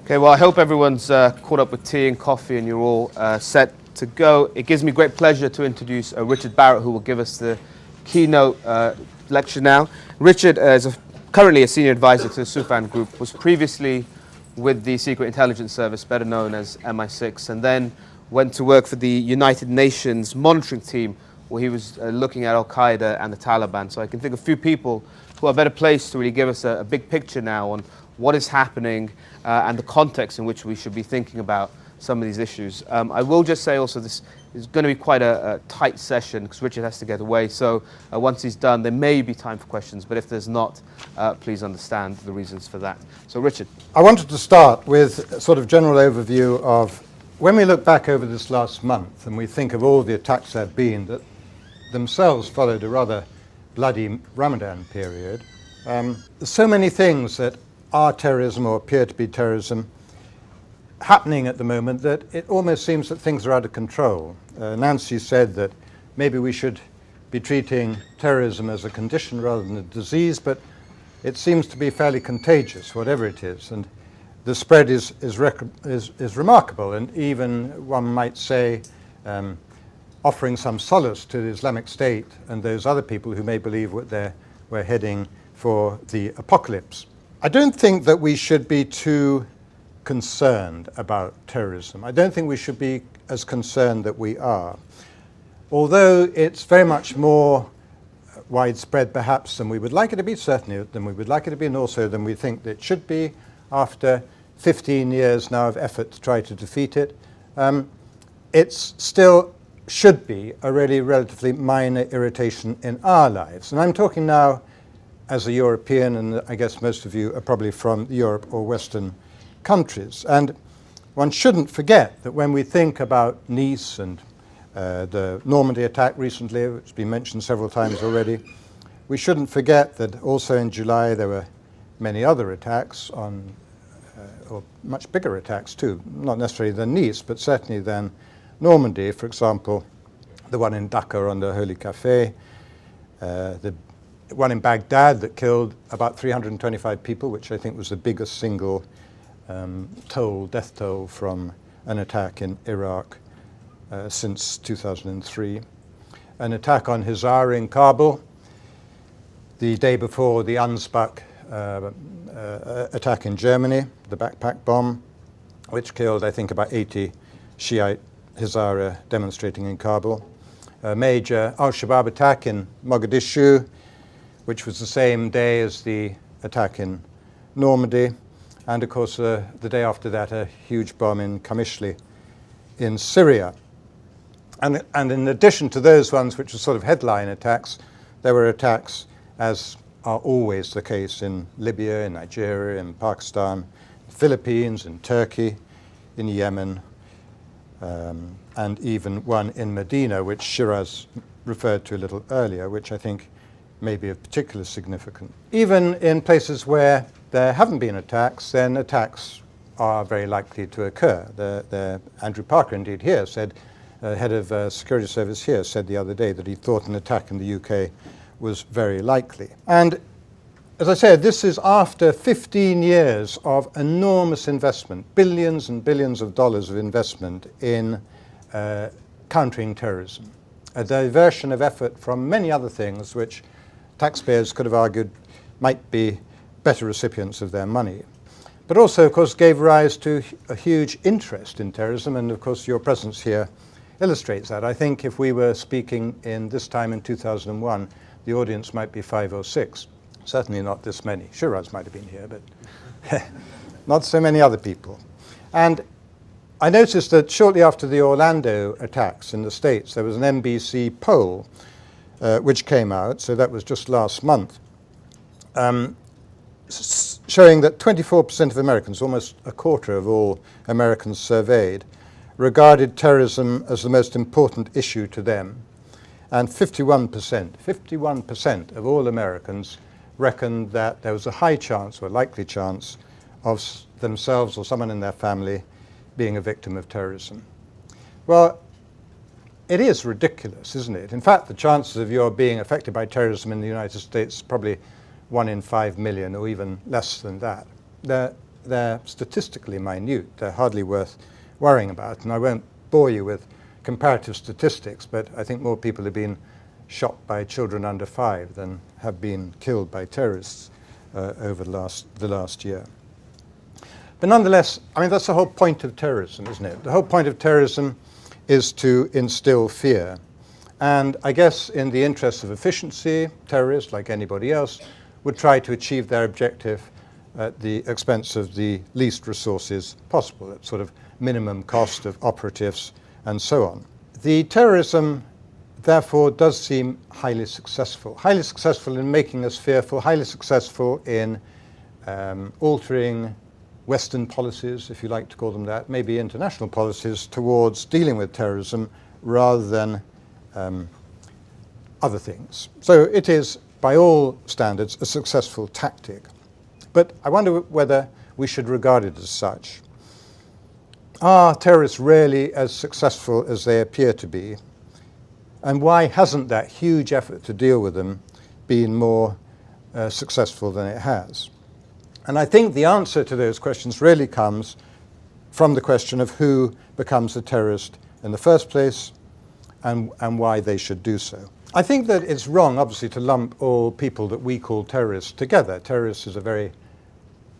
Okay, well, I hope everyone's caught up with tea and coffee and you're all set to go. It gives me great pleasure to introduce Richard Barrett, who will give us the keynote lecture now. Richard is currently a senior advisor to the Soufan Group, was previously with the Secret Intelligence Service, better known as MI6, and then went to work for the United Nations monitoring team, where he was looking at Al-Qaeda and the Taliban. So I can think of few people who are better placed to really give us a big picture now on what is happening and the context in which we should be thinking about some of these issues. I will just say also this is going to be quite a tight session because Richard has to get away. So once he's done, there may be time for questions, but if there's not, please understand the reasons for that. So Richard. I wanted to start with a sort of general overview of when we look back over this last month and we think of all the attacks there have been that themselves followed a rather bloody Ramadan period. There's so many things that are terrorism or appear to be terrorism happening at the moment that it almost seems that things are out of control. Nancy said that maybe we should be treating terrorism as a condition rather than a disease, but it seems to be fairly contagious, whatever it is, and the spread is remarkable, and even one might say offering some solace to the Islamic State and those other people who may believe we're heading for the apocalypse. I don't think that we should be too concerned about terrorism. I don't think we should be as concerned that we are. Although it's very much more widespread perhaps than we would like it to be, certainly than we would like it to be, and also than we think that it should be after 15 years now of effort to try to defeat it. It's still should be a really relatively minor irritation in our lives. And I'm talking now as a European, and I guess most of you are probably from Europe or Western countries. And one shouldn't forget that when we think about Nice and the Normandy attack recently, which has been mentioned several times already, we shouldn't forget that also in July there were many other attacks on, or much bigger attacks too, not necessarily than Nice, but certainly than Normandy. For example, the one in Dhaka on the Holy Café, the one in Baghdad that killed about 325 people, which I think was the biggest single death toll from an attack in Iraq since 2003. An attack on Hazara in Kabul the day before the Anspach attack in Germany, the backpack bomb, which killed, I think, about 80 Shiite Hazara demonstrating in Kabul. A major al-Shabaab attack in Mogadishu, which was the same day as the attack in Normandy. And of course, the day after that, a huge bomb in Qamishli in Syria. And in addition to those ones, which were sort of headline attacks, there were attacks, as are always the case, in Libya, in Nigeria, in Pakistan, Philippines, in Turkey, in Yemen, and even one in Medina, which Shiraz referred to a little earlier, which I think may be of particular significance. Even in places where there haven't been attacks, then attacks are very likely to occur. Andrew Parker, indeed, here said, head of security service here, said the other day that he thought an attack in the UK was very likely. And as I said, this is after 15 years of enormous investment, billions and billions of dollars of investment in countering terrorism. A diversion of effort from many other things which taxpayers could have argued might be better recipients of their money. But also, of course, gave rise to a huge interest in terrorism, and of course your presence here illustrates that. I think if we were speaking in this time in 2001, the audience might be 5 or 6. Certainly not this many. Shiraz might have been here, but not so many other people. And I noticed that shortly after the Orlando attacks in the States, there was an NBC poll which came out, so that was just last month, showing that 24% of Americans, almost a quarter of all Americans surveyed, regarded terrorism as the most important issue to them. And 51% of all Americans reckoned that there was a high chance or likely chance of themselves or someone in their family being a victim of terrorism. Well, it is ridiculous, isn't it? In fact, the chances of your being affected by terrorism in the United States is probably 1 in 5 million or even less than that. they're statistically minute. They're hardly worth worrying about. And I won't bore you with comparative statistics, but I think more people have been shot by children under 5 than have been killed by terrorists over the last year. But nonetheless, I mean, that's the whole point of terrorism, isn't it? The whole point of terrorism is to instill fear. And I guess in the interest of efficiency, terrorists, like anybody else, would try to achieve their objective at the expense of the least resources possible, at sort of minimum cost of operatives and so on. The terrorism, therefore, does seem highly successful in making us fearful, highly successful in altering Western policies, if you like to call them that, maybe international policies towards dealing with terrorism rather than other things. So it is, by all standards, a successful tactic. But I wonder whether we should regard it as such. Are terrorists really as successful as they appear to be? And why hasn't that huge effort to deal with them been more successful than it has? And I think the answer to those questions really comes from the question of who becomes a terrorist in the first place and why they should do so. I think that it's wrong, obviously, to lump all people that we call terrorists together. Terrorist is a very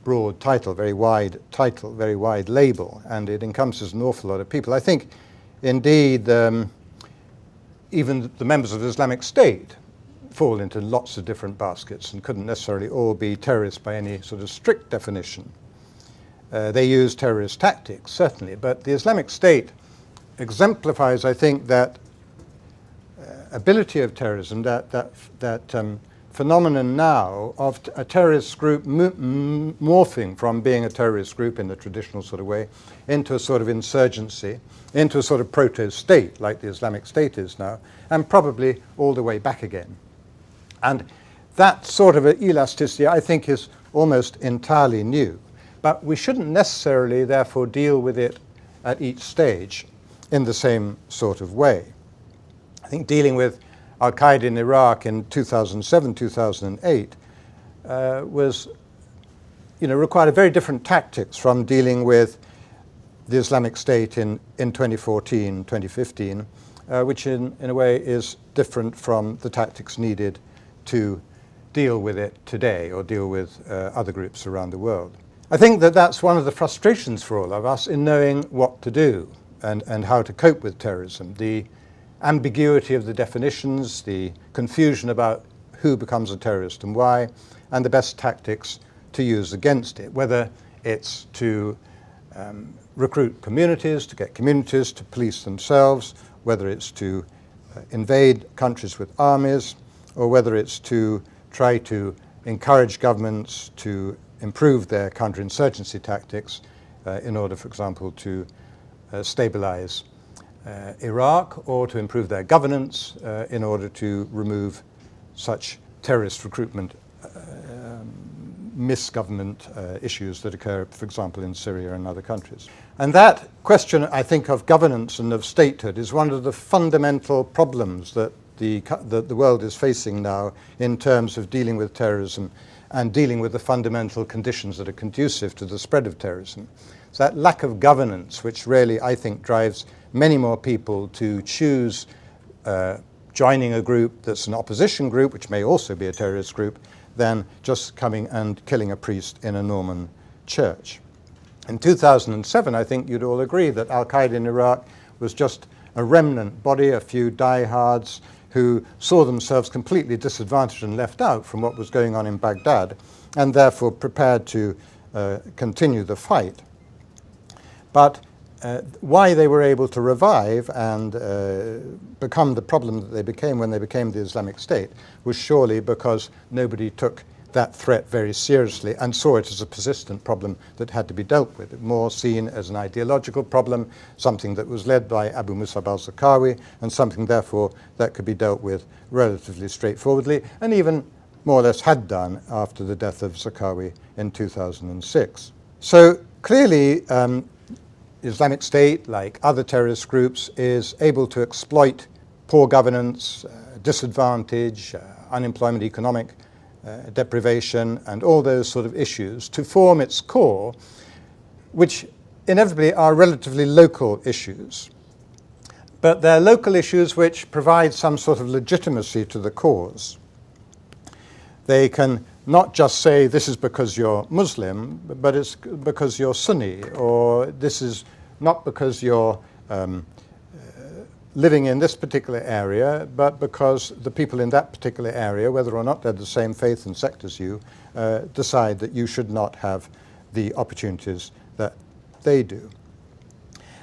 broad title, very wide label, and it encompasses an awful lot of people. I think, indeed, even the members of the Islamic State fall into lots of different baskets and couldn't necessarily all be terrorists by any sort of strict definition. They use terrorist tactics, certainly, but the Islamic State exemplifies, I think, that ability of terrorism, that phenomenon now of a terrorist group morphing from being a terrorist group in the traditional sort of way into a sort of insurgency, into a sort of proto-state like the Islamic State is now, and probably all the way back again. And that sort of elasticity, I think, is almost entirely new. But we shouldn't necessarily, therefore, deal with it at each stage in the same sort of way. I think dealing with Al-Qaeda in Iraq in 2007, 2008 required very different tactics from dealing with the Islamic State in 2014, 2015, which in a way is different from the tactics needed to deal with it today or deal with other groups around the world. I think that that's one of the frustrations for all of us in knowing what to do and how to cope with terrorism. The ambiguity of the definitions, the confusion about who becomes a terrorist and why, and the best tactics to use against it, whether it's to recruit communities, to get communities to police themselves, whether it's to invade countries with armies, or whether it's to try to encourage governments to improve their counterinsurgency tactics in order, for example, to stabilize Iraq, or to improve their governance in order to remove such terrorist recruitment misgovernment issues that occur, for example, in Syria and other countries. And that question, I think, of governance and of statehood is one of the fundamental problems that the world is facing now in terms of dealing with terrorism and dealing with the fundamental conditions that are conducive to the spread of terrorism. It's that lack of governance which really, I think, drives many more people to choose joining a group that's an opposition group, which may also be a terrorist group, than just coming and killing a priest in a Norman church. In 2007, I think you'd all agree that Al-Qaeda in Iraq was just a remnant body, a few diehards who saw themselves completely disadvantaged and left out from what was going on in Baghdad, and therefore prepared to continue the fight. But why they were able to revive and become the problem that they became when they became the Islamic State was surely because nobody took that threat very seriously and saw it as a persistent problem that had to be dealt with, more seen as an ideological problem, something that was led by Abu Musab al-Zarqawi, and something, therefore, that could be dealt with relatively straightforwardly, and even more or less had done after the death of Zarqawi in 2006. So clearly, Islamic State, like other terrorist groups, is able to exploit poor governance, disadvantage, unemployment, economic deprivation, and all those sort of issues to form its core, which inevitably are relatively local issues. But they're local issues which provide some sort of legitimacy to the cause. They can not just say this is because you're Muslim, but it's because you're Sunni, or this is not because you're living in this particular area, but because the people in that particular area, whether or not they're the same faith and sect as you, decide that you should not have the opportunities that they do.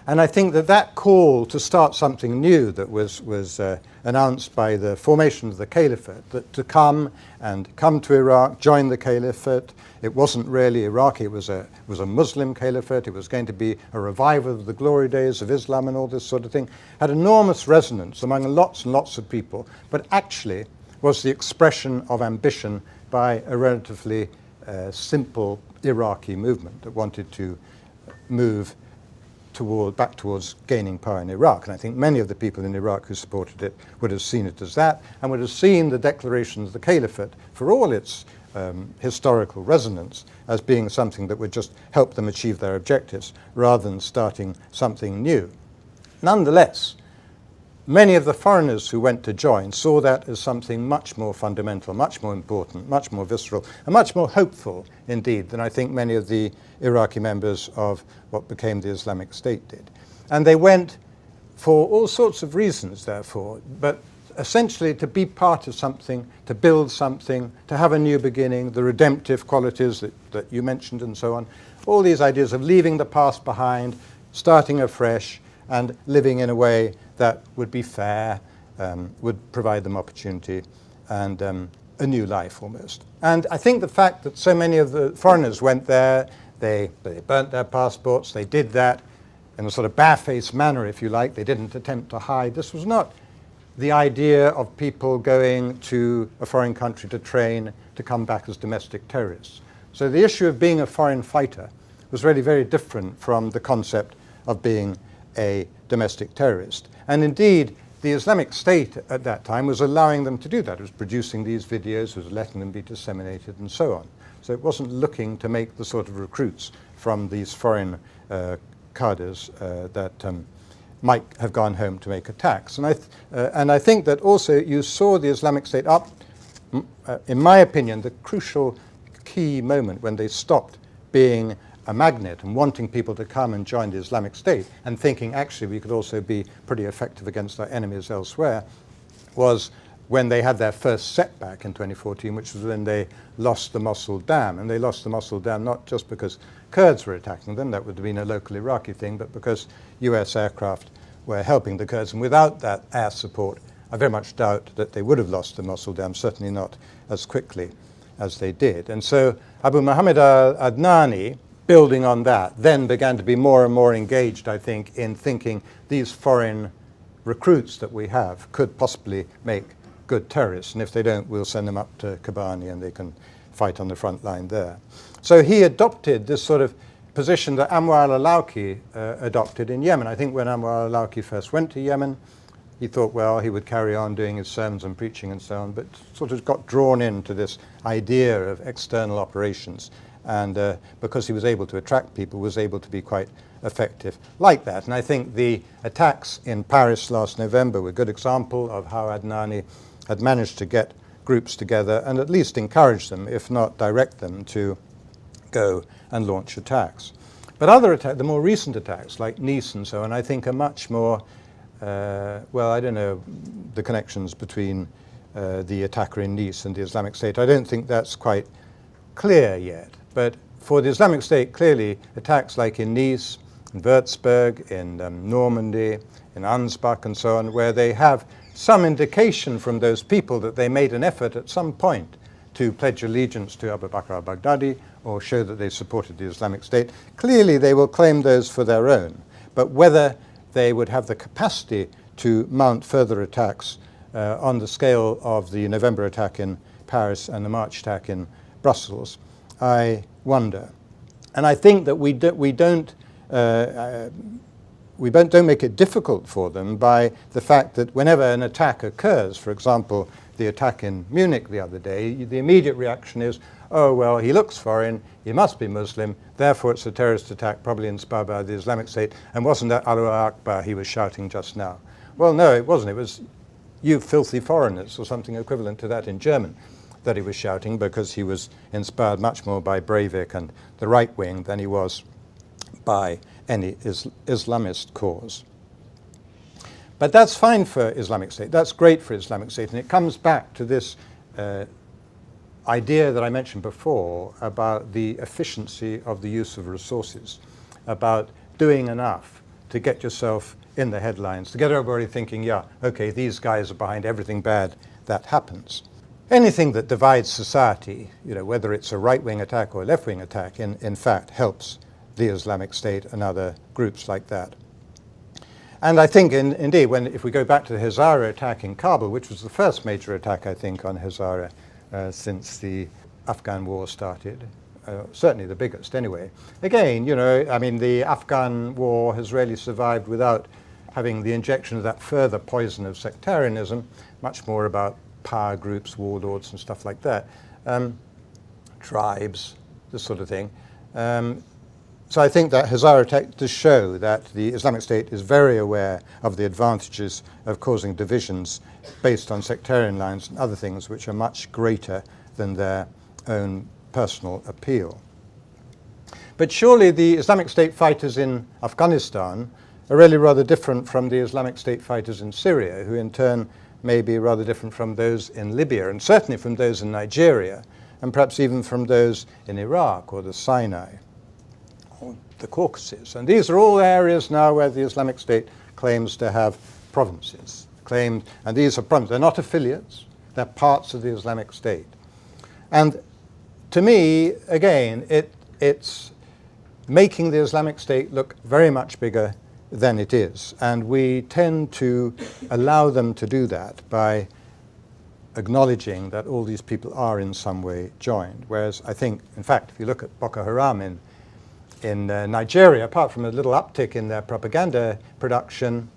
And I think that that call to start something new that was announced by the formation of the caliphate, that to come to Iraq, join the caliphate. It wasn't really Iraqi, it was a Muslim caliphate. It was going to be a revival of the glory days of Islam and all this sort of thing. Had enormous resonance among lots and lots of people, but actually was the expression of ambition by a relatively simple Iraqi movement that wanted to move back towards gaining power in Iraq. And I think many of the people in Iraq who supported it would have seen it as that, and would have seen the declaration of the caliphate, for all its historical resonance, as being something that would just help them achieve their objectives, rather than starting something new. Nonetheless, many of the foreigners who went to join saw that as something much more fundamental, much more important, much more visceral, and much more hopeful, indeed, than I think many of the Iraqi members of what became the Islamic State did. And they went for all sorts of reasons, therefore, but essentially to be part of something, to build something, to have a new beginning, the redemptive qualities that you mentioned and so on, all these ideas of leaving the past behind, starting afresh, and living in a way that would be fair, would provide them opportunity, and a new life almost. And I think the fact that so many of the foreigners went there, they burnt their passports, they did that in a sort of barefaced manner, if you like. They didn't attempt to hide. This was not the idea of people going to a foreign country to train to come back as domestic terrorists. So the issue of being a foreign fighter was really very different from the concept of being a domestic terrorist. And indeed, the Islamic State at that time was allowing them to do that. It was producing these videos, was letting them be disseminated, and so on. So it wasn't looking to make the sort of recruits from these foreign cadres that might have gone home to make attacks. And I think that also you saw the Islamic State up, in my opinion, the crucial key moment when they stopped being a magnet and wanting people to come and join the Islamic State and thinking actually we could also be pretty effective against our enemies elsewhere, was when they had their first setback in 2014, which was when they lost the Mosul Dam. And they lost the Mosul Dam not just because Kurds were attacking them, that would have been a local Iraqi thing, but because US aircraft were helping the Kurds. And without that air support, I very much doubt that they would have lost the Mosul Dam, certainly not as quickly as they did. And so Abu Muhammad al-Adnani, building on that, then began to be more and more engaged, I think, in thinking these foreign recruits that we have could possibly make good terrorists, and if they don't, we'll send them up to Kobani and they can fight on the front line there. So he adopted this sort of position that Anwar al-Awlaki adopted in Yemen. I think when Anwar al-Awlaki first went to Yemen, he thought, well, he would carry on doing his sermons and preaching and so on, but sort of got drawn into this idea of external operations. And because he was able to attract people, was able to be quite effective like that. And I think the attacks in Paris last November were a good example of how Adnani had managed to get groups together and at least encourage them, if not direct them, to go and launch attacks. But other attacks, the more recent attacks, like Nice and so on, I think are much more, well, I don't know the connections between the attacker in Nice and the Islamic State. I don't think that's quite clear yet. But for the Islamic State, clearly, attacks like in Nice, in Würzburg, in Normandy, in Ansbach and so on, where they have some indication from those people that they made an effort at some point to pledge allegiance to Abu Bakr al-Baghdadi or show that they supported the Islamic State. Clearly, they will claim those for their own. But whether they would have the capacity to mount further attacks on the scale of the November attack in Paris and the March attack in Brussels, I wonder. And I think that we don't make it difficult for them by the fact that whenever an attack occurs, for example, the attack in Munich the other day, the immediate reaction is, oh, well, he looks foreign, he must be Muslim, therefore it's a terrorist attack probably inspired by the Islamic State, and wasn't that Allahu Akbar he was shouting just now? Well, no, it wasn't. It was, you filthy foreigners, or something equivalent to that in German, that he was shouting, because he was inspired much more by Breivik and the right wing than he was by any Islamist cause. But that's fine for Islamic State. That's great for Islamic State. And it comes back to this idea that I mentioned before about the efficiency of the use of resources, about doing enough to get yourself in the headlines, to get everybody thinking, yeah, okay, these guys are behind everything bad that happens. Anything that divides society, whether it's a right-wing attack or a left-wing attack, in fact helps the Islamic State and other groups like that. And I think, indeed, if we go back to the Hazara attack in Kabul, which was the first major attack, I think, on Hazara since the Afghan war started, certainly the biggest anyway. Again, the Afghan war has really survived without having the injection of that further poison of sectarianism, much more about power groups, warlords and stuff like that, tribes, this sort of thing. So I think that Hazara attack does show that the Islamic State is very aware of the advantages of causing divisions based on sectarian lines and other things which are much greater than their own personal appeal. But surely the Islamic State fighters in Afghanistan are really rather different from the Islamic State fighters in Syria, who in turn may be rather different from those in Libya, and certainly from those in Nigeria, and perhaps even from those in Iraq or the Sinai, or the Caucasus. And these are all areas now where the Islamic State claims to have provinces. And these are provinces. They're not affiliates. They're parts of the Islamic State. And to me, again, it's making the Islamic State look very much bigger than it is. And we tend to allow them to do that by acknowledging that all these people are in some way joined. Whereas I think, in fact, if you look at Boko Haram in Nigeria, apart from a little uptick in their propaganda production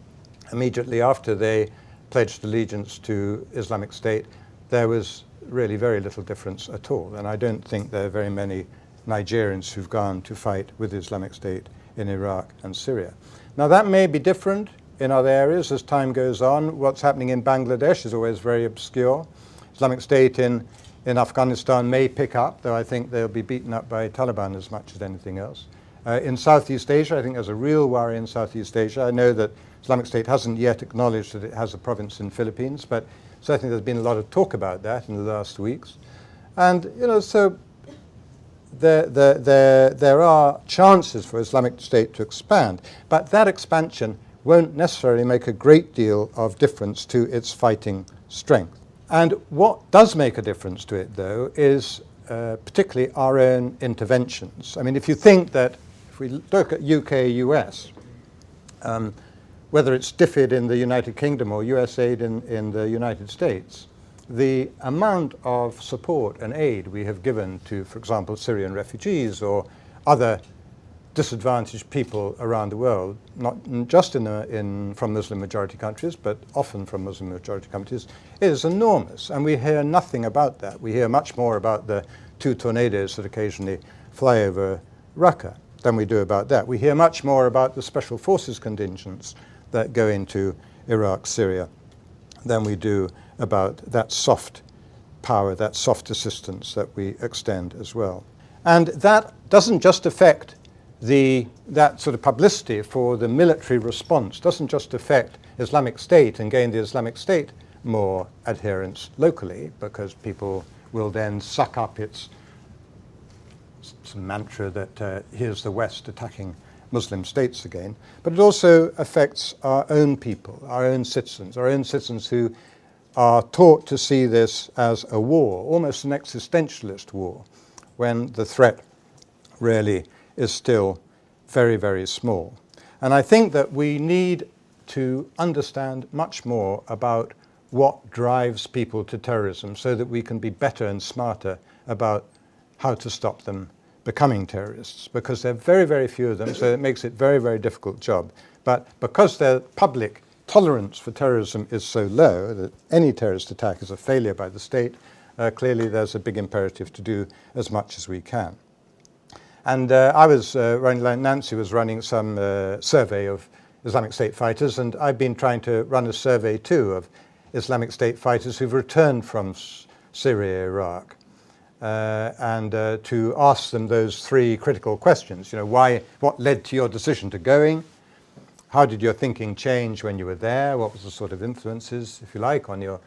immediately after they pledged allegiance to Islamic State, there was really very little difference at all. And I don't think there are very many Nigerians who've gone to fight with the Islamic State in Iraq and Syria. Now that may be different in other areas as time goes on. What's happening in Bangladesh is always very obscure. Islamic State in Afghanistan may pick up, though I think they'll be beaten up by Taliban as much as anything else. In Southeast Asia, I think there's a real worry in Southeast Asia. I know that Islamic State hasn't yet acknowledged that it has a province in Philippines, but certainly there's been a lot of talk about that in the last weeks. And, so there are chances for Islamic State to expand, but that expansion won't necessarily make a great deal of difference to its fighting strength. And what does make a difference to it, though, is particularly our own interventions. I mean, if you think that, if we look at UK, US, whether it's DFID in the United Kingdom or USAID in the United States, the amount of support and aid we have given to, for example, Syrian refugees or other disadvantaged people around the world, not just from Muslim majority countries, but often from Muslim majority countries, is enormous. And we hear nothing about that. We hear much more about the 2 tornadoes that occasionally fly over Raqqa than we do about that. We hear much more about the special forces contingents that go into Iraq, Syria, than we do about that soft power, that soft assistance that we extend as well. And that doesn't just affect that sort of publicity for the military response, doesn't just affect Islamic State and gain the Islamic State more adherents locally, because people will then suck up its mantra that here's the West attacking Muslim states again, but it also affects our own people, our own citizens who are taught to see this as a war, almost an existentialist war, when the threat really is still very, very small. And I think that we need to understand much more about what drives people to terrorism so that we can be better and smarter about how to stop them becoming terrorists, because there are very, very few of them, so it makes it a very, very difficult job. But because they're public tolerance for terrorism is so low that any terrorist attack is a failure by the state, clearly there's a big imperative to do as much as we can. And I was running, like Nancy was running some survey of Islamic State fighters, and I've been trying to run a survey too of Islamic State fighters who've returned from Syria, Iraq, and to ask them those three critical questions. You know, what led to your decision to going? How did your thinking change when you were there? What was the sort of influences, if you like, on your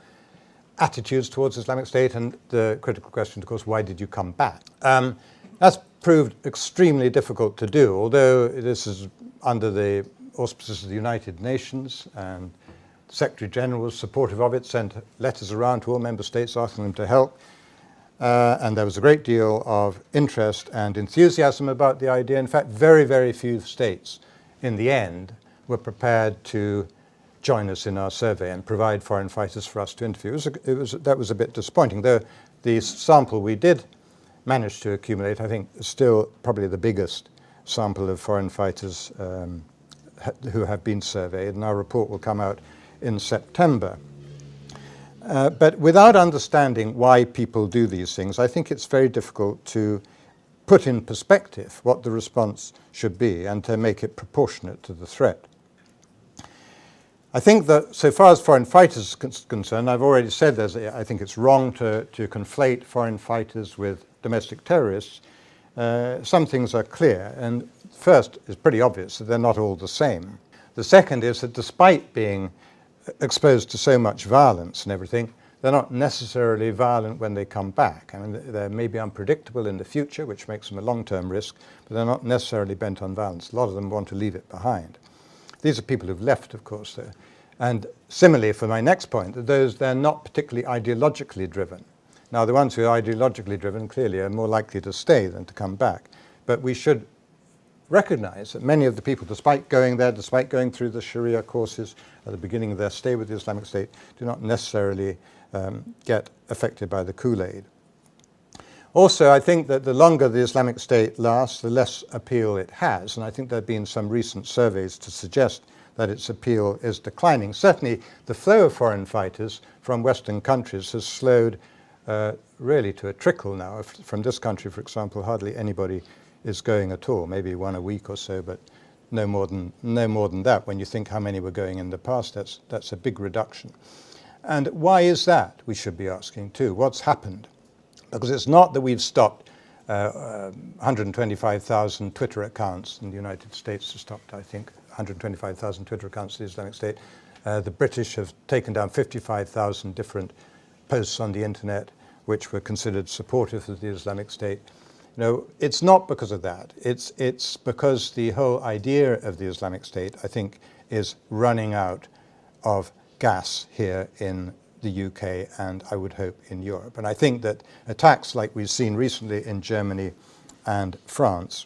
attitudes towards Islamic State? And the critical question, of course, why did you come back? That's proved extremely difficult to do, although this is under the auspices of the United Nations, and the Secretary General was supportive of it, sent letters around to all member states asking them to help. And there was a great deal of interest and enthusiasm about the idea. In fact, very, very few states in the end were prepared to join us in our survey and provide foreign fighters for us to interview. That was a bit disappointing, though the sample we did manage to accumulate, I think, is still probably the biggest sample of foreign fighters who have been surveyed, and our report will come out in September. But without understanding why people do these things, I think it's very difficult to put in perspective what the response should be and to make it proportionate to the threat. I think that so far as foreign fighters are concerned, I've already said I think it's wrong to conflate foreign fighters with domestic terrorists. Some things are clear, and first is pretty obvious that they're not all the same. The second is that despite being exposed to so much violence and everything, they're not necessarily violent when they come back. I mean, they may be unpredictable in the future, which makes them a long-term risk, but they're not necessarily bent on violence. A lot of them want to leave it behind. These are people who've left, of course, though. And similarly, for my next point, they're not particularly ideologically driven. Now, the ones who are ideologically driven clearly are more likely to stay than to come back. But we should recognize that many of the people, despite going there, despite going through the Sharia courses at the beginning of their stay with the Islamic State, do not necessarily get affected by the Kool-Aid. Also, I think that the longer the Islamic State lasts, the less appeal it has. And I think there have been some recent surveys to suggest that its appeal is declining. Certainly, the flow of foreign fighters from Western countries has slowed really to a trickle now. From this country, for example, hardly anybody is going at all, maybe one a week or so, but no more than that. When you think how many were going in the past, that's a big reduction. And why is that, we should be asking too? What's happened? Because it's not that we've stopped 125,000 Twitter accounts in the United States have stopped, I think, 125,000 Twitter accounts of the Islamic State. The British have taken down 55,000 different posts on the internet which were considered supportive of the Islamic State. No, it's not because of that. It's because the whole idea of the Islamic State, I think, is running out of gas here in the UK and I would hope in Europe. And I think that attacks like we've seen recently in Germany and France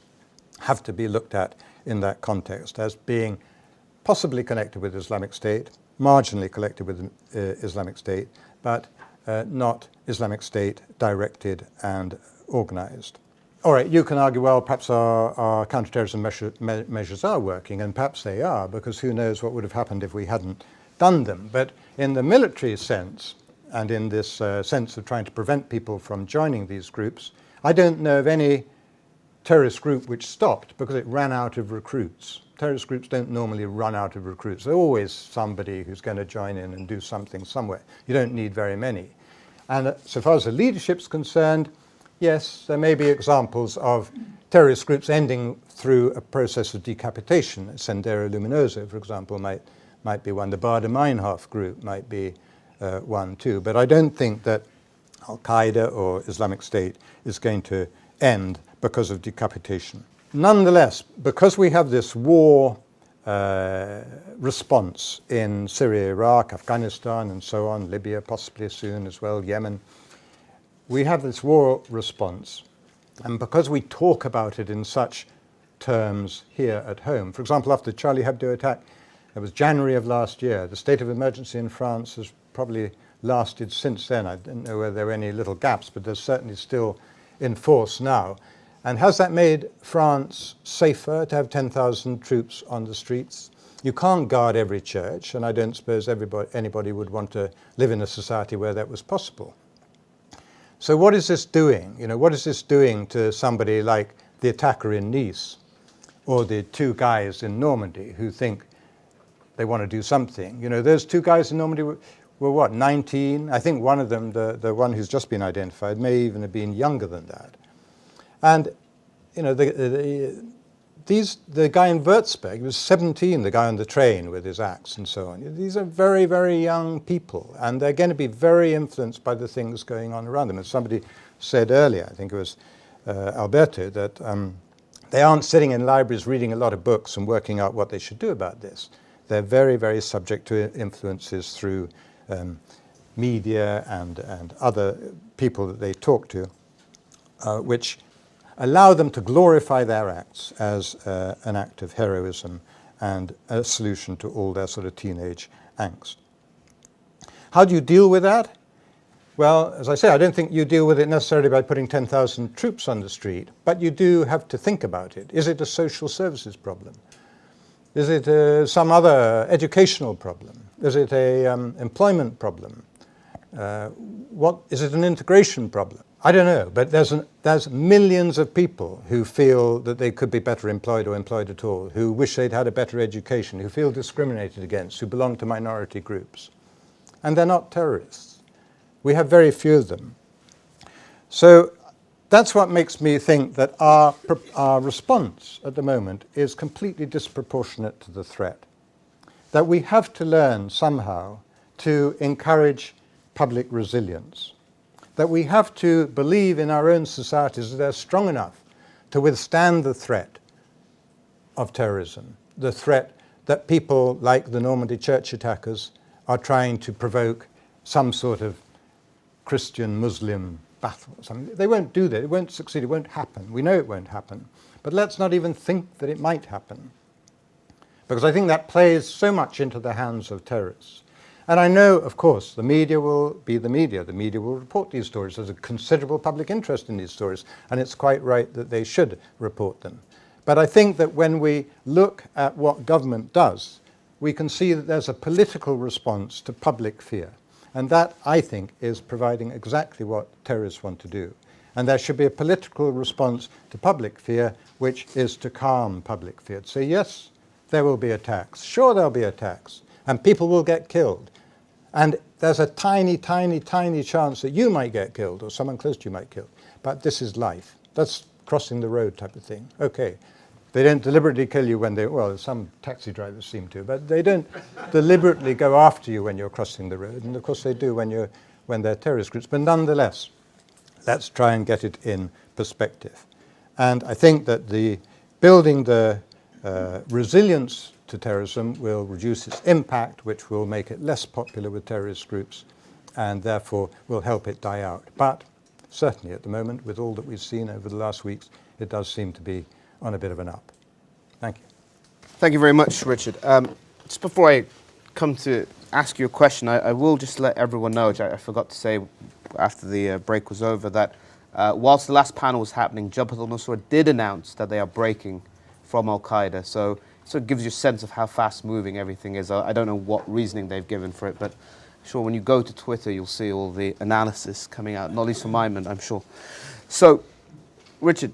have to be looked at in that context as being possibly connected with Islamic State, marginally connected with Islamic State, but not Islamic State directed and organized. All right, you can argue, well, perhaps our counterterrorism measures are working, and perhaps they are, because who knows what would have happened if we hadn't done them. But in the military sense, and in this sense of trying to prevent people from joining these groups, I don't know of any terrorist group which stopped because it ran out of recruits. Terrorist groups don't normally run out of recruits. There's always somebody who's going to join in and do something somewhere. You don't need very many. And so far as the leadership's concerned, yes, there may be examples of terrorist groups ending through a process of decapitation. Sendero Luminoso, for example, might be one. The Baader-Meinhof group might be one too. But I don't think that Al-Qaeda or Islamic State is going to end because of decapitation. Nonetheless, because we have this war response in Syria, Iraq, Afghanistan, and so on, Libya possibly soon as well, Yemen, we have this war response. And because we talk about it in such terms here at home, for example, after the Charlie Hebdo attack, it was January of last year. The state of emergency in France has probably lasted since then. I don't know whether there were any little gaps, but there's certainly still in force now. And has that made France safer to have 10,000 troops on the streets? You can't guard every church, and I don't suppose anybody would want to live in a society where that was possible. So what is this doing? What is this doing to somebody like the attacker in Nice or the two guys in Normandy who think they want to do something? Those two guys in Normandy were what, 19? I think one of them, the one who's just been identified, may even have been younger than that. And the guy in Würzburg, he was 17, the guy on the train with his axe and so on. These are very, very young people, and they're going to be very influenced by the things going on around them. As somebody said earlier, I think it was Alberto, that they aren't sitting in libraries reading a lot of books and working out what they should do about this. They're very, very subject to influences through media and other people that they talk to, which allow them to glorify their acts as an act of heroism and a solution to all their sort of teenage angst. How do you deal with that? Well, as I say, I don't think you deal with it necessarily by putting 10,000 troops on the street, but you do have to think about it. Is it a social services problem? Is it some other educational problem? Is it an employment problem? Is it an integration problem? I don't know, but there's millions of people who feel that they could be better employed or employed at all, who wish they'd had a better education, who feel discriminated against, who belong to minority groups. And they're not terrorists. We have very few of them. So that's what makes me think that our response at the moment is completely disproportionate to the threat. That we have to learn somehow to encourage public resilience. That we have to believe in our own societies that they're strong enough to withstand the threat of terrorism, the threat that people like the Normandy church attackers are trying to provoke some sort of Christian-Muslim battle or something. They won't do that. It won't succeed. It won't happen. We know it won't happen. But let's not even think that it might happen, because I think that plays so much into the hands of terrorists. And I know, of course, the media will be the media. The media will report these stories. There's a considerable public interest in these stories, and it's quite right that they should report them. But I think that when we look at what government does, we can see that there's a political response to public fear. And that, I think, is providing exactly what terrorists want to do. And there should be a political response to public fear, which is to calm public fear. To say, yes, there will be attacks. Sure, there'll be attacks. And people will get killed. And there's a tiny, tiny, tiny chance that you might get killed or someone close to you might get killed. But this is life. That's crossing the road type of thing. Okay. They don't deliberately kill you when well, some taxi drivers seem to, but they don't deliberately go after you when you're crossing the road. And of course they do when they're terrorist groups. But nonetheless, let's try and get it in perspective. And I think that building the resilience to terrorism will reduce its impact, which will make it less popular with terrorist groups, and therefore will help it die out. But certainly at the moment, with all that we've seen over the last weeks, it does seem to be on a bit of an up. Thank you. Thank you very much, Richard. Just before I come to ask you a question, I will just let everyone know, which I forgot to say after the break was over, that whilst the last panel was happening, Jabhat al-Nusra did announce that they are breaking from Al-Qaeda. So it gives you a sense of how fast-moving everything is. I don't know what reasoning they've given for it, but I'm sure when you go to Twitter, you'll see all the analysis coming out, not least from my end, I'm sure. So, Richard,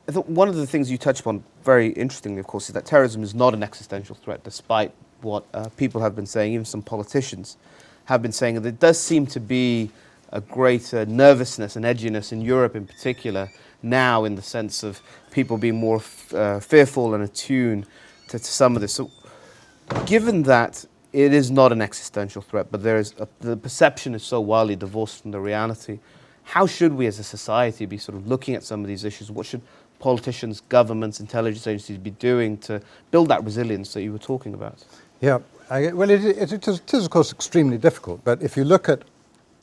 I thought one of the things you touched upon, very interestingly, of course, is that terrorism is not an existential threat, despite what people have been saying, even some politicians have been saying. There does seem to be a greater nervousness and edginess in Europe in particular now, in the sense of people being more fearful and attuned to some of this. So given that it is not an existential threat, but the perception is so wildly divorced from the reality, how should we as a society be sort of looking at some of these issues? What should politicians, governments, intelligence agencies be doing to build that resilience that you were talking about? Yeah, well, it is, of course, extremely difficult. But if you look at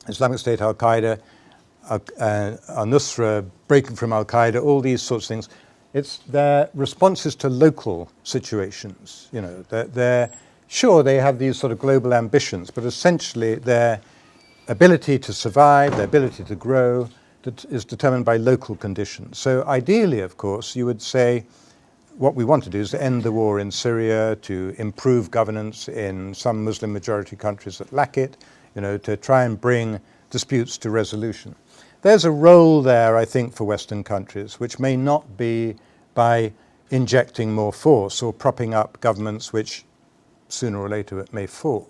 Islamic State, Al-Qaeda, al-Nusra, breaking from Al-Qaeda, all these sorts of things, it's their responses to local situations. You know, they're sure they have these sort of global ambitions, but essentially their ability to survive, their ability to grow, that is determined by local conditions. So ideally, of course, you would say what we want to do is to end the war in Syria, to improve governance in some Muslim majority countries that lack it, to try and bring disputes to resolution. There's a role there, I think, for Western countries, which may not be by injecting more force or propping up governments which sooner or later it may fall.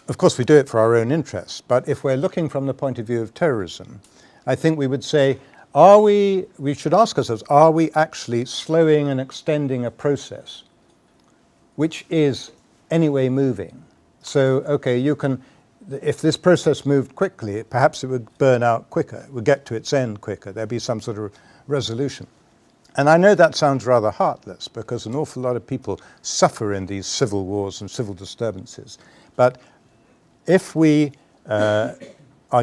Of course, we do it for our own interests, but if we're looking from the point of view of terrorism, I think we would say, we should ask ourselves, are we actually slowing and extending a process which is anyway moving? So, okay, if this process moved quickly, perhaps it would burn out quicker, it would get to its end quicker, there'd be some sort of resolution. And I know that sounds rather heartless, because an awful lot of people suffer in these civil wars and civil disturbances. But if we are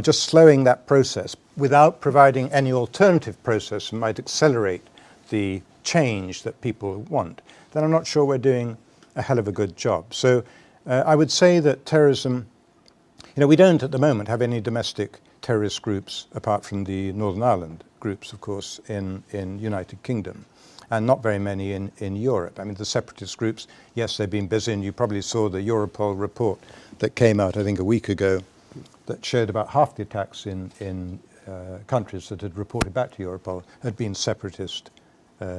just slowing that process without providing any alternative process that might accelerate the change that people want, then I'm not sure we're doing a hell of a good job. So I would say that terrorism, we don't at the moment have any domestic terrorist groups apart from the Northern Ireland groups, of course, in United Kingdom, and not very many in Europe. I mean, the separatist groups, yes, they've been busy, and you probably saw the Europol report that came out, I think, a week ago, that showed about half the attacks in countries that had reported back to Europol had been separatist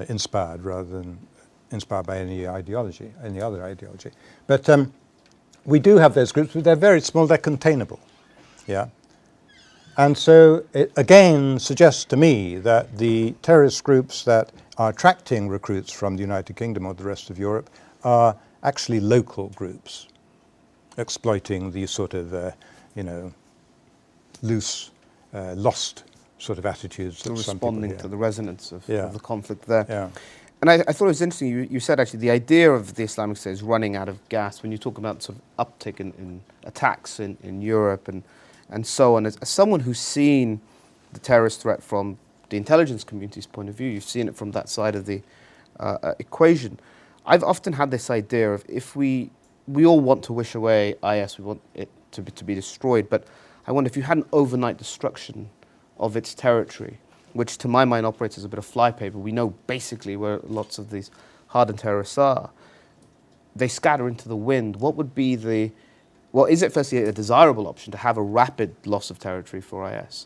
inspired rather than inspired by any ideology, any other ideology. But we do have those groups, but they're very small, they're containable. Yeah. And so it again suggests to me that the terrorist groups that are attracting recruits from the United Kingdom or the rest of Europe are actually local groups exploiting these sort of, loose, lost sort of attitudes. So responding to the resonance of the conflict there. Yeah. And I thought it was interesting, you said actually the idea of the Islamic State is running out of gas when you talk about sort of uptick in attacks in Europe and so on. As someone who's seen the terrorist threat from the intelligence community's point of view, you've seen it from that side of the equation. I've often had this idea of if we all want to wish away IS, we want it to be destroyed, but I wonder if you had an overnight destruction of its territory, which to my mind operates as a bit of flypaper. We know basically where lots of these hardened terrorists are. They scatter into the wind. What would be is it firstly a desirable option to have a rapid loss of territory for IS?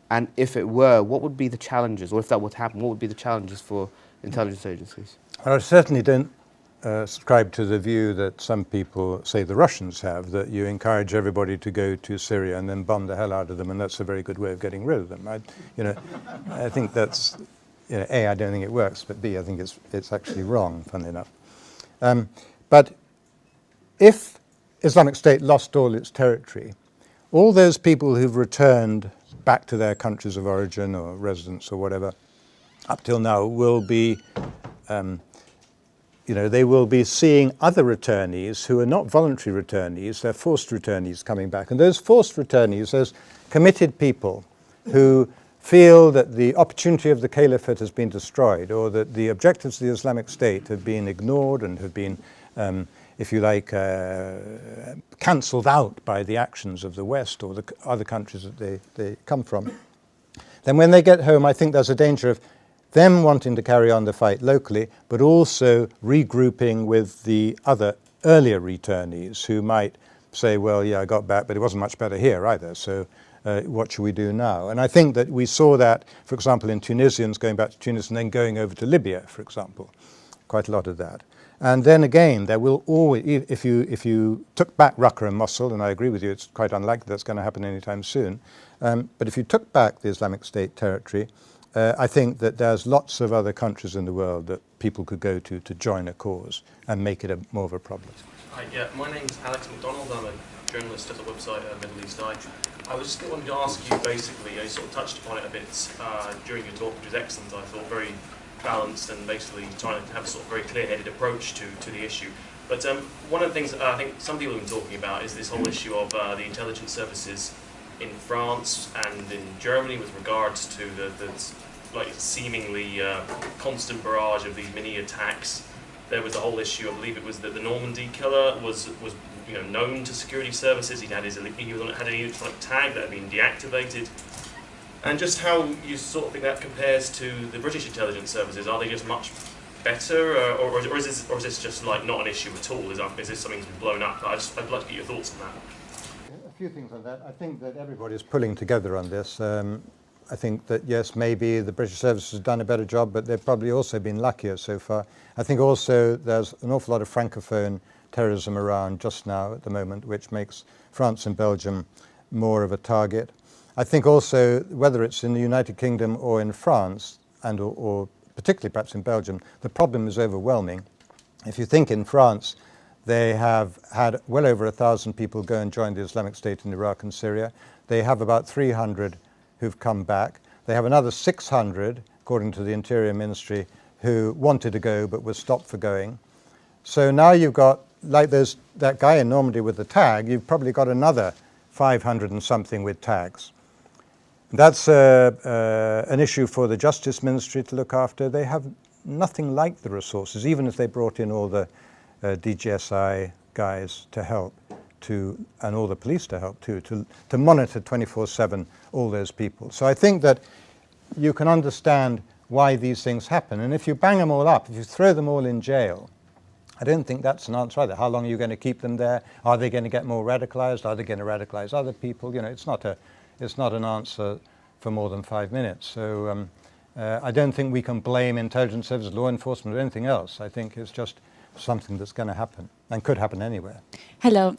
And if it were, what would be the challenges, or if that would happen, what would be the challenges for intelligence agencies? Well, I certainly don't subscribe to the view that some people, say the Russians have, that you encourage everybody to go to Syria and then bomb the hell out of them, and that's a very good way of getting rid of them. I think that's, A, I don't think it works, but B, I think it's actually wrong, funnily enough. But if Islamic State lost all its territory, all those people who've returned back to their countries of origin or residence or whatever, up till now, will be they will be seeing other returnees who are not voluntary returnees, they're forced returnees coming back. And those forced returnees, those committed people who feel that the opportunity of the caliphate has been destroyed, or that the objectives of the Islamic State have been ignored and have been, if you like, cancelled out by the actions of the West or the other countries that they come from, then when they get home, I think there's a danger of them wanting to carry on the fight locally, but also regrouping with the other earlier returnees who might say, well, yeah, I got back, but it wasn't much better here either, so what should we do now? And I think that we saw that, for example, in Tunisians going back to Tunis and then going over to Libya, for example, quite a lot of that. And then again, there will always, if you took back Raqqa and Mosul, and I agree with you, it's quite unlikely that's going to happen anytime soon, but if you took back the Islamic State territory, I think that there's lots of other countries in the world that people could go to join a cause and make it more of a problem. Hi, yeah, my name's Alex McDonald. I'm a journalist at the website Middle East Eye. I was just wanting to ask you basically, you sort of touched upon it a bit during your talk, which was excellent, I thought, very balanced and basically trying to have a sort of very clear-headed approach to the issue. But one of the things that I think some people have been talking about is this whole issue of the intelligence services in France and in Germany with regards to the like seemingly constant barrage of these mini attacks. There was a whole issue, I believe it was that the Normandy killer was known to security services. He had an electronic tag that had been deactivated. And just how you sort of think that compares to the British intelligence services. Are they just much better, or is this just like not an issue at all? Is this something that's been blown up? I'd like to get your thoughts on that. A few things on that. I think that everybody's pulling together on this. I think that, yes, maybe the British service has done a better job, but they've probably also been luckier so far. I think also there's an awful lot of francophone terrorism around just now at the moment, which makes France and Belgium more of a target. I think also, whether it's in the United Kingdom or in France, and or particularly perhaps in Belgium, the problem is overwhelming. If you think in France, they have had well over 1,000 people go and join the Islamic State in Iraq and Syria. They have about 300 who've come back. They have another 600, according to the Interior Ministry, who wanted to go but were stopped for going. So now you've got, like there's that guy in Normandy with the tag, you've probably got another 500 and something with tags. That's an issue for the Justice Ministry to look after. They have nothing like the resources, even if they brought in all the DGSI guys to help, and all the police to help too, to monitor 24/7 all those people. So I think that you can understand why these things happen. And if you bang them all up, if you throw them all in jail, I don't think that's an answer either. How long are you going to keep them there? Are they going to get more radicalized? Are they going to radicalize other people? You know, it's not an answer for more than 5 minutes. So I don't think we can blame intelligence services, law enforcement, or anything else. I think it's just something that's going to happen and could happen anywhere. Hello,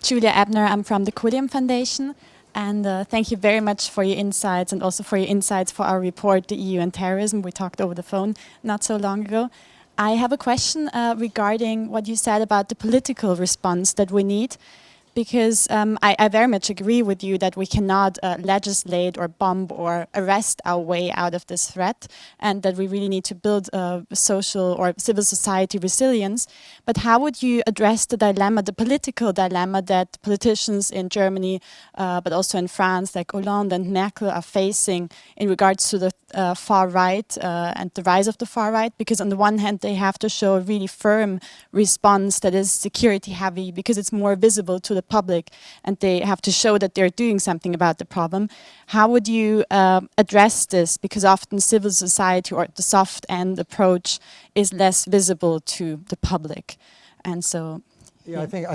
Julia Ebner. I'm from the Kuliam Foundation, and thank you very much for your insights and also for your insights for our report, The EU and Terrorism. We talked over the phone not so long ago. I have a question regarding what you said about the political response that we need. Because I very much agree with you that we cannot legislate or bomb or arrest our way out of this threat, and that we really need to build social or civil society resilience. But how would you address the dilemma, the political dilemma that politicians in Germany, but also in France, like Hollande and Merkel, are facing in regards to the far right and the rise of the far right? Because on the one hand, they have to show a really firm response that is security heavy, because it's more visible to the public, and they have to show that they're doing something about the problem. How would you address this? Because often civil society or the soft end approach is less visible to the public, and so. Yeah, I think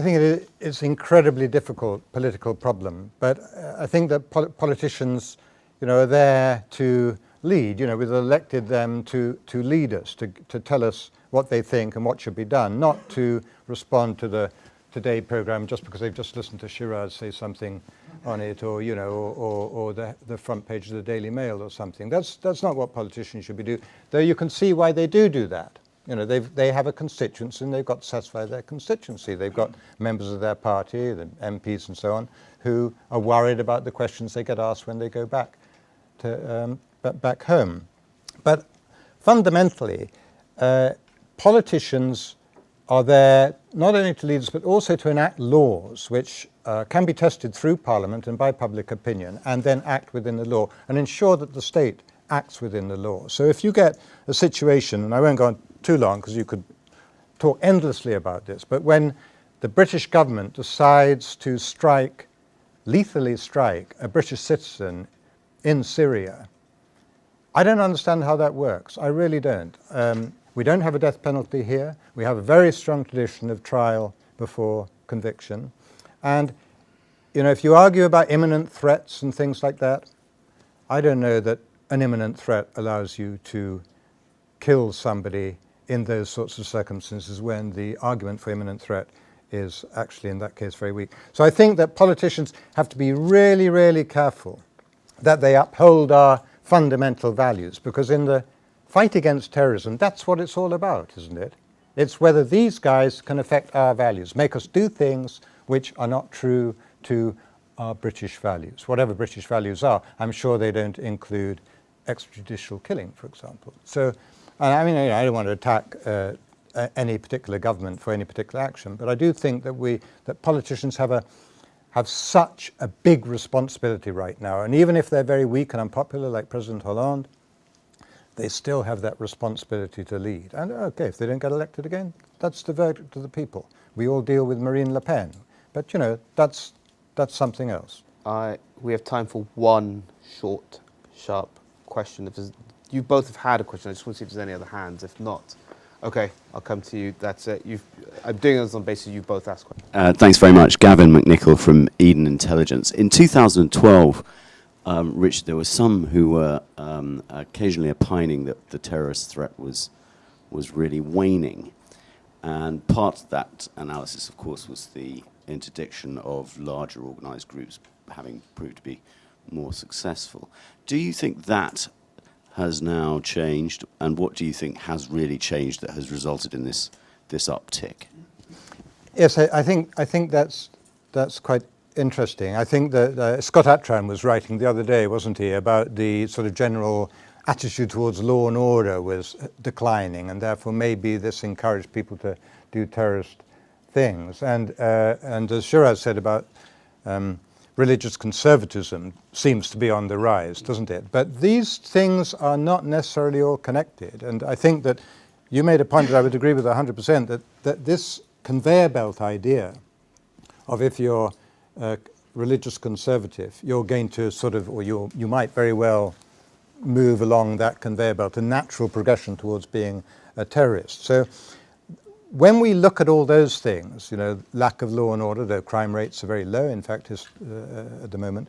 it's an incredibly difficult political problem, but I think that politicians, are there to lead. We've elected them to lead us, to tell us what they think and what should be done, not to respond to the Today program just because they've just listened to Shiraz say something on it, or the front page of the Daily Mail or something. That's not what politicians should be doing. Though you can see why they do that. They have a constituency and they've got to satisfy their constituency. They've got members of their party, the MPs and so on, who are worried about the questions they get asked when they go back home. But fundamentally, politicians are there not only to lead us, but also to enact laws which can be tested through Parliament and by public opinion, and then act within the law and ensure that the state acts within the law. So if you get a situation, and I won't go on too long because you could talk endlessly about this, but when the British government decides to lethally strike a British citizen in Syria, I don't understand how that works. I really don't. We don't have a death penalty here. We have a very strong tradition of trial before conviction. And, if you argue about imminent threats and things like that, I don't know that an imminent threat allows you to kill somebody in those sorts of circumstances when the argument for imminent threat is actually, in that case, very weak. So I think that politicians have to be really, really careful that they uphold our fundamental values, because in the fight against terrorism, that's what it's all about, isn't it? It's whether these guys can affect our values, make us do things which are not true to our British values. Whatever British values are, I'm sure they don't include extrajudicial killing, for example. So, I mean, I don't want to attack any particular government for any particular action, but I do think that politicians have such a big responsibility right now. And even if they're very weak and unpopular, like President Hollande, they still have that responsibility to lead. And okay, if they don't get elected again, that's the verdict of the people. We all deal with Marine Le Pen. But, that's something else. We have time for one short, sharp question. You both have had a question. I just want to see if there's any other hands. If not, Okay, I'll come to you. That's it. I'm doing this on basis you both asked questions. Thanks very much. Gavin McNichol from Eden Intelligence. In 2012, Richard, there were some who were occasionally opining that the terrorist threat was really waning. And part of that analysis, of course, was the interdiction of larger organised groups having proved to be more successful. Do you think that has now changed, and what do you think has really changed that has resulted in this uptick? Yes, I think that's quite interesting. I think that Scott Atran was writing the other day, wasn't he, about the sort of general attitude towards law and order was declining, and therefore maybe this encouraged people to do terrorist things. And as Shiraz said about religious conservatism seems to be on the rise, doesn't it? But these things are not necessarily all connected. And I think that you made a point that I would agree with 100%, that this conveyor belt idea of if you're religious conservative, you're going to sort of, or you might very well move along that conveyor belt, a natural progression towards being a terrorist. So when we look at all those things, you know, lack of law and order, though crime rates are very low, in fact, at the moment,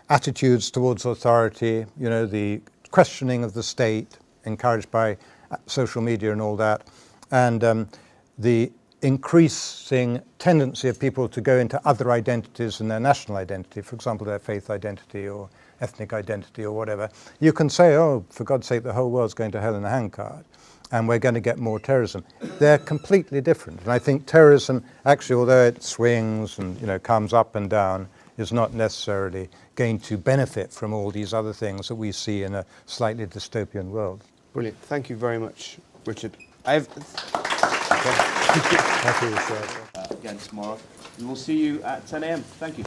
attitudes towards authority, you know, the questioning of the state, encouraged by social media and all that, and the increasing tendency of people to go into other identities than their national identity, for example, their faith identity or ethnic identity or whatever, you can say, oh, for God's sake, the whole world's going to hell in a handcart, and we're going to get more terrorism. They're completely different. And I think terrorism, actually, although it swings and, you know, comes up and down, is not necessarily going to benefit from all these other things that we see in a slightly dystopian world. Brilliant. Thank you very much, Richard. Thank you, Richard. Again tomorrow. And we'll see you at 10 a.m. Thank you.